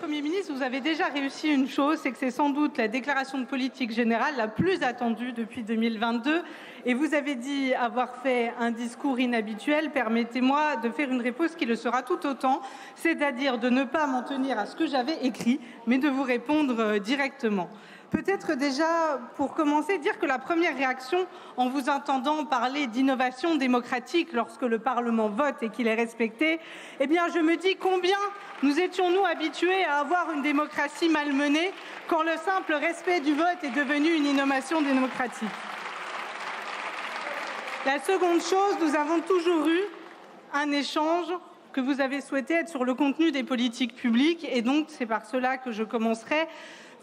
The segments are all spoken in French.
Premier ministre, vous avez déjà réussi une chose, c'est que c'est sans doute la déclaration de politique générale la plus attendue depuis 2022. Et vous avez dit avoir fait un discours inhabituel. Permettez-moi de faire une réponse qui le sera tout autant, c'est-à-dire de ne pas m'en tenir à ce que j'avais écrit, mais de vous répondre directement. Peut-être déjà, pour commencer, dire que la première réaction, en vous entendant parler d'innovation démocratique lorsque le Parlement vote et qu'il est respecté, eh bien, je me dis combien nous étions-nous habitués à avoir une démocratie malmenée quand le simple respect du vote est devenu une innovation démocratique. La seconde chose, nous avons toujours eu un échange que vous avez souhaité être sur le contenu des politiques publiques et donc c'est par cela que je commencerai.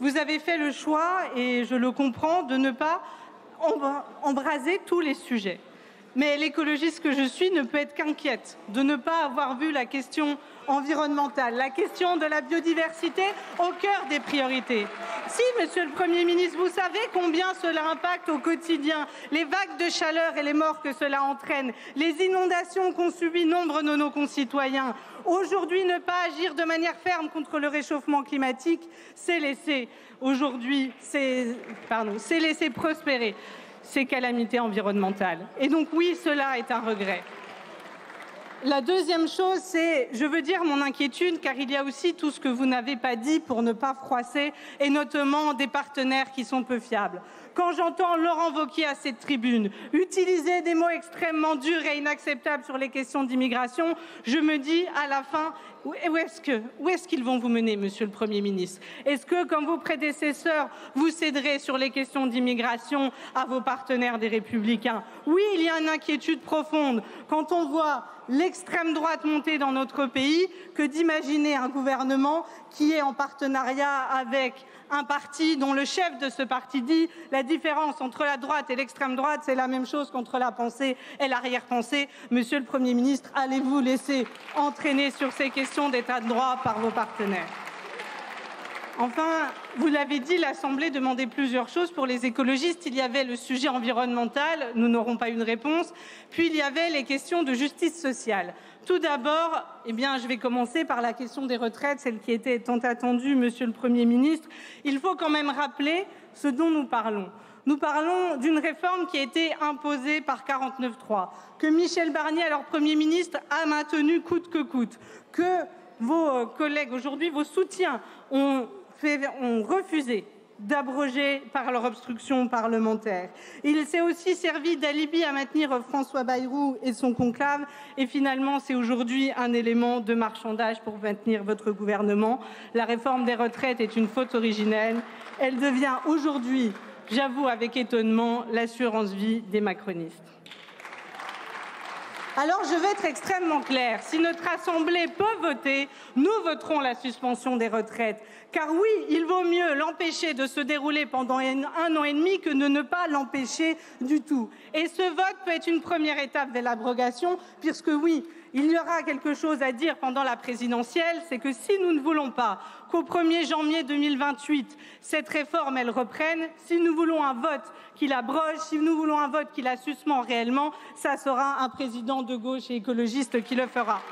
Vous avez fait le choix, et je le comprends, de ne pas embraser tous les sujets. Mais l'écologiste que je suis ne peut être qu'inquiète de ne pas avoir vu la question environnementale, la question de la biodiversité au cœur des priorités. Si, Monsieur le Premier ministre, vous savez combien cela impacte au quotidien, les vagues de chaleur et les morts que cela entraîne, les inondations qu'ont subies nombre de nos concitoyens. Aujourd'hui, ne pas agir de manière ferme contre le réchauffement climatique, c'est laisser laisser prospérer ces calamités environnementales. Et donc oui, cela est un regret. La deuxième chose, c'est, je veux dire mon inquiétude, car il y a aussi tout ce que vous n'avez pas dit pour ne pas froisser, et notamment des partenaires qui sont peu fiables. Quand j'entends Laurent Wauquiez à cette tribune utiliser des mots extrêmement durs et inacceptables sur les questions d'immigration, je me dis à la fin, où est-ce qu'ils vont vous mener, Monsieur le Premier ministre? Est-ce que, comme vos prédécesseurs, vous céderez sur les questions d'immigration à vos partenaires des Républicains? Oui, il y a une inquiétude profonde quand on voit l'extrême droite monter dans notre pays que d'imaginer un gouvernement qui est en partenariat avec un parti dont le chef de ce parti dit la différence entre la droite et l'extrême droite, c'est la même chose qu'entre la pensée et l'arrière-pensée. Monsieur le Premier ministre, allez-vous laisser entraîner sur ces questions d'état de droit par vos partenaires? Enfin, vous l'avez dit, l'Assemblée demandait plusieurs choses. Pour les écologistes, il y avait le sujet environnemental, nous n'aurons pas eu de réponse. Puis il y avait les questions de justice sociale. Tout d'abord, je vais commencer par la question des retraites, celle qui était tant attendue, Monsieur le Premier ministre. Il faut quand même rappeler ce dont nous parlons. Nous parlons d'une réforme qui a été imposée par 49.3, que Michel Barnier, alors Premier ministre, a maintenu coûte que coûte, que vos collègues aujourd'hui, vos soutiens, ont refusé d'abroger par leur obstruction parlementaire. Il s'est aussi servi d'alibi à maintenir François Bayrou et son conclave et finalement c'est aujourd'hui un élément de marchandage pour maintenir votre gouvernement. La réforme des retraites est une faute originelle. Elle devient aujourd'hui, j'avoue avec étonnement, l'assurance vie des macronistes. Alors, je vais être extrêmement claire. Si notre Assemblée peut voter, nous voterons la suspension des retraites. Car oui, il vaut mieux l'empêcher de se dérouler pendant 1 an et demi que de ne pas l'empêcher du tout. Et ce vote peut être une première étape vers l'abrogation, puisque oui, il y aura quelque chose à dire pendant la présidentielle, c'est que si nous ne voulons pas qu'au 1er janvier 2028, cette réforme, elle reprenne, si nous voulons un vote qui l'abroge, si nous voulons un vote qui la suspend réellement, ça sera un président de gauche et écologiste qui le fera.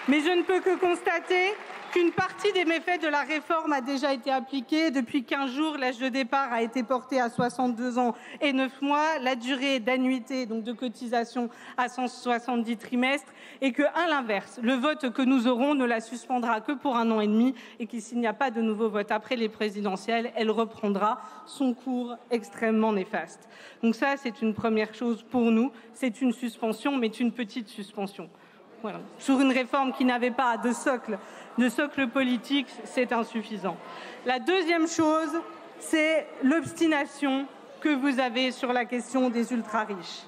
Mais je ne peux que constater qu'une partie des méfaits de la réforme a déjà été appliquée. Depuis 15 jours, l'âge de départ a été porté à 62 ans et 9 mois, la durée d'annuité, donc de cotisation, à 170 trimestres, et que, à l'inverse, le vote que nous aurons ne la suspendra que pour 1 an et demi, et que s'il n'y a pas de nouveau vote après les présidentielles, elle reprendra son cours extrêmement néfaste. Donc ça, c'est une première chose pour nous. C'est une suspension, mais une petite suspension. Voilà. Sur une réforme qui n'avait pas de socle politique, c'est insuffisant. La deuxième chose, c'est l'obstination que vous avez sur la question des ultra-riches.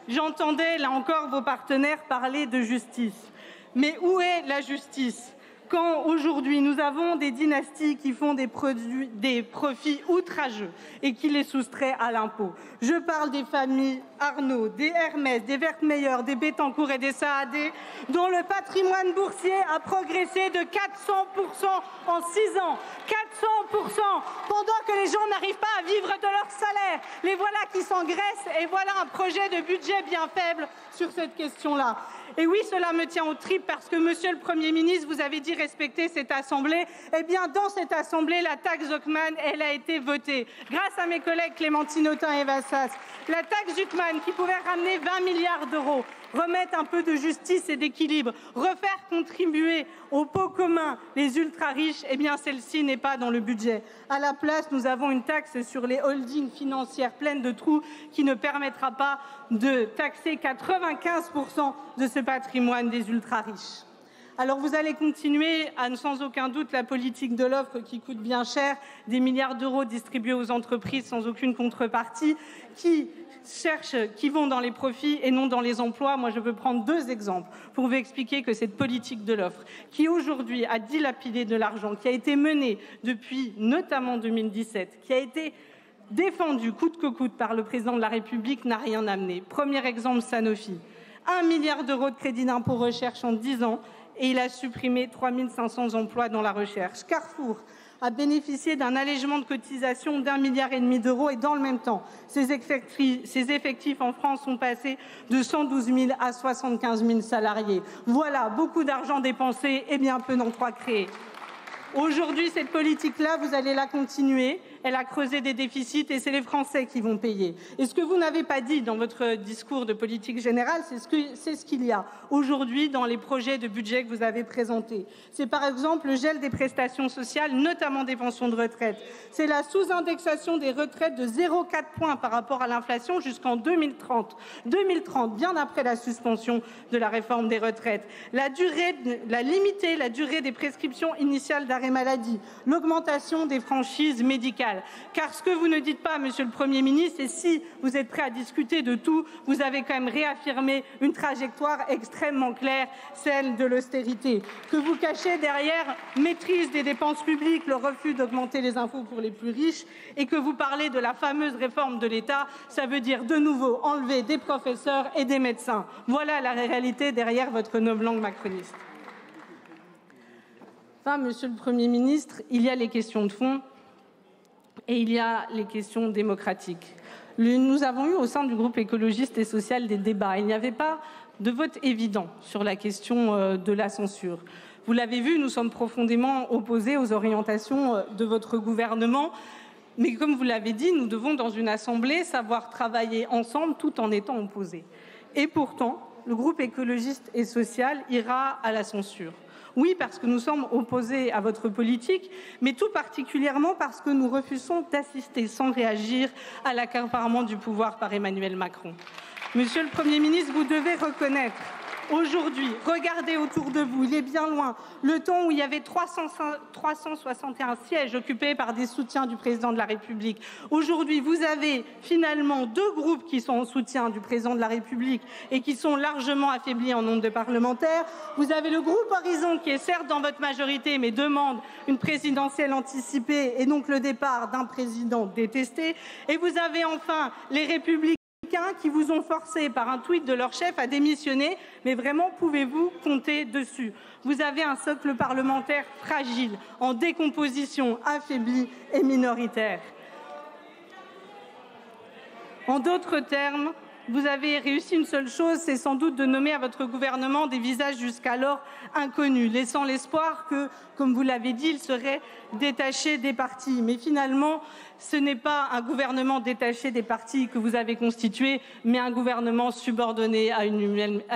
J'entendais, là encore, vos partenaires parler de justice. Mais où est la justice quand aujourd'hui nous avons des dynasties qui font des profits outrageux et qui les soustraient à l'impôt? Je parle des familles Arnaud, des Hermès, des Wertmeyer, des Bettencourt et des Saadé, dont le patrimoine boursier a progressé de 400% en 6 ans. 400%, pendant que les gens n'arrivent pas à vivre de leur salaire. Les voilà qui s'engraissent et voilà un projet de budget bien faible sur cette question-là. Et oui, cela me tient aux tripes parce que, monsieur le Premier ministre, vous avez dit respecter cette Assemblée. Eh bien, dans cette Assemblée, la taxe Zuckman, elle a été votée. Grâce à mes collègues Clémentine Autain et Eva Sas, la taxe Zuckman qui pouvait ramener 20 milliards d'euros, remettre un peu de justice et d'équilibre, refaire contribuer au pot commun les ultra-riches, eh bien, celle-ci n'est pas dans le budget. À la place, nous avons une taxe sur les holdings financières pleines de trous qui ne permettra pas de taxer 95% de ce patrimoine des ultra-riches. Alors vous allez continuer sans aucun doute la politique de l'offre qui coûte bien cher, des milliards d'euros distribués aux entreprises sans aucune contrepartie, qui vont dans les profits et non dans les emplois. Moi, je veux prendre 2 exemples pour vous expliquer que cette politique de l'offre, qui aujourd'hui a dilapidé de l'argent, qui a été menée depuis notamment 2017, qui a été défendue coûte que coûte par le président de la République, n'a rien amené. Premier exemple, Sanofi. 1 milliard d'euros de crédit d'impôt recherche en 10 ans et il a supprimé 3 500 emplois dans la recherche. Carrefour a bénéficié d'un allègement de cotisation d'1,5 milliard d'euros et dans le même temps, ses effectifs en France sont passés de 112 000 à 75 000 salariés. Voilà, beaucoup d'argent dépensé et bien peu d'emplois créés. Aujourd'hui, cette politique-là, vous allez la continuer. Elle a creusé des déficits et c'est les Français qui vont payer. Et ce que vous n'avez pas dit dans votre discours de politique générale, c'est ce qu'il y a aujourd'hui dans les projets de budget que vous avez présentés. C'est par exemple le gel des prestations sociales, notamment des pensions de retraite. C'est la sous-indexation des retraites de 0,4 points par rapport à l'inflation jusqu'en 2030. 2030, bien après la suspension de la réforme des retraites. Limiter la durée des prescriptions initiales d'arrêt maladie. L'augmentation des franchises médicales. Car ce que vous ne dites pas, monsieur le Premier ministre, et si vous êtes prêt à discuter de tout, vous avez quand même réaffirmé une trajectoire extrêmement claire, celle de l'austérité, que vous cachez derrière maîtrise des dépenses publiques, le refus d'augmenter les impôts pour les plus riches, et que vous parlez de la fameuse réforme de l'État. Ça veut dire de nouveau enlever des professeurs et des médecins. Voilà la réalité derrière votre novlangue macroniste. Enfin, monsieur le Premier ministre, il y a les questions de fond et il y a les questions démocratiques. Nous avons eu au sein du groupe écologiste et social des débats. Il n'y avait pas de vote évident sur la question de la censure. Vous l'avez vu, nous sommes profondément opposés aux orientations de votre gouvernement. Mais comme vous l'avez dit, nous devons, dans une assemblée, savoir travailler ensemble tout en étant opposés. Et pourtant, le groupe écologiste et social ira à la censure. Oui, parce que nous sommes opposés à votre politique, mais tout particulièrement parce que nous refusons d'assister sans réagir à l'accaparement du pouvoir par Emmanuel Macron. Monsieur le Premier ministre, vous devez reconnaître aujourd'hui, regardez autour de vous, il est bien loin, le temps où il y avait 361 sièges occupés par des soutiens du président de la République. Aujourd'hui, vous avez finalement 2 groupes qui sont en soutien du président de la République et qui sont largement affaiblis en nombre de parlementaires. Vous avez le groupe Horizon qui est certes dans votre majorité mais demande une présidentielle anticipée et donc le départ d'un président détesté. Et vous avez enfin les Républicains qui vous ont forcé par un tweet de leur chef à démissionner, mais vraiment pouvez-vous compter dessus? Vous avez un socle parlementaire fragile, en décomposition, affaibli et minoritaire. En d'autres termes, vous avez réussi une seule chose, c'est sans doute de nommer à votre gouvernement des visages jusqu'alors inconnus, laissant l'espoir que, comme vous l'avez dit, il serait détaché des partis. Mais finalement, ce n'est pas un gouvernement détaché des partis que vous avez constitué, mais un gouvernement subordonné à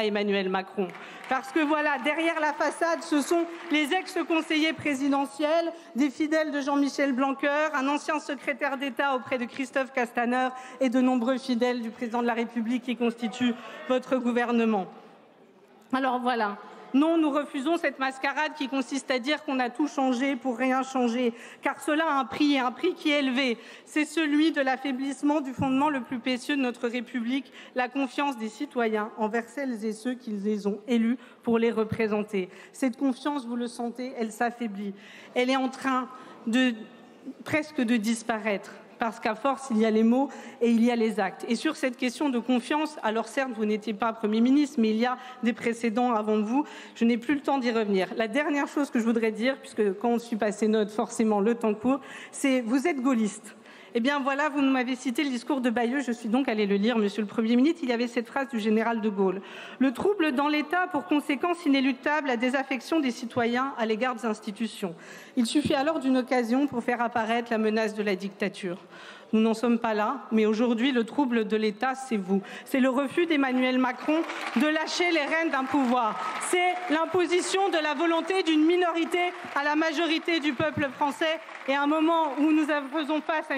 Emmanuel Macron. Parce que voilà, derrière la façade, ce sont les ex-conseillers présidentiels, des fidèles de Jean-Michel Blanquer, un ancien secrétaire d'État auprès de Christophe Castaner et de nombreux fidèles du président de la République qui constituent votre gouvernement. Alors voilà. Non, nous refusons cette mascarade qui consiste à dire qu'on a tout changé pour rien changer, car cela a un prix, et un prix qui est élevé. C'est celui de l'affaiblissement du fondement le plus précieux de notre République, la confiance des citoyens envers celles et ceux qui les ont élus pour les représenter. Cette confiance, vous le sentez, elle s'affaiblit. Elle est en train presque de disparaître. Parce qu'à force, il y a les mots et il y a les actes. Et sur cette question de confiance, alors certes, vous n'étiez pas Premier ministre, mais il y a des précédents avant vous. Je n'ai plus le temps d'y revenir. La dernière chose que je voudrais dire, puisque quand on suit passé note, forcément, le temps court, c'est vous êtes gaulliste. Eh bien voilà, vous m'avez cité le discours de Bayeux, je suis donc allée le lire, Monsieur le Premier ministre. Il y avait cette phrase du général de Gaulle. Le trouble dans l'État a pour conséquence inéluctable la désaffection des citoyens à l'égard des institutions. Il suffit alors d'une occasion pour faire apparaître la menace de la dictature. Nous n'en sommes pas là, mais aujourd'hui, le trouble de l'État, c'est vous. C'est le refus d'Emmanuel Macron de lâcher les rênes d'un pouvoir. C'est l'imposition de la volonté d'une minorité à la majorité du peuple français. Et à un moment où nous faisons face à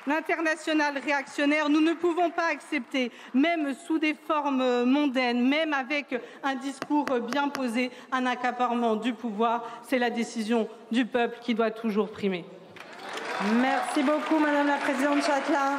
l'international réactionnaire, nous ne pouvons pas accepter, même sous des formes mondaines, même avec un discours bien posé, un accaparement du pouvoir. C'est la décision du peuple qui doit toujours primer. Merci beaucoup, Madame la Présidente Châtelain.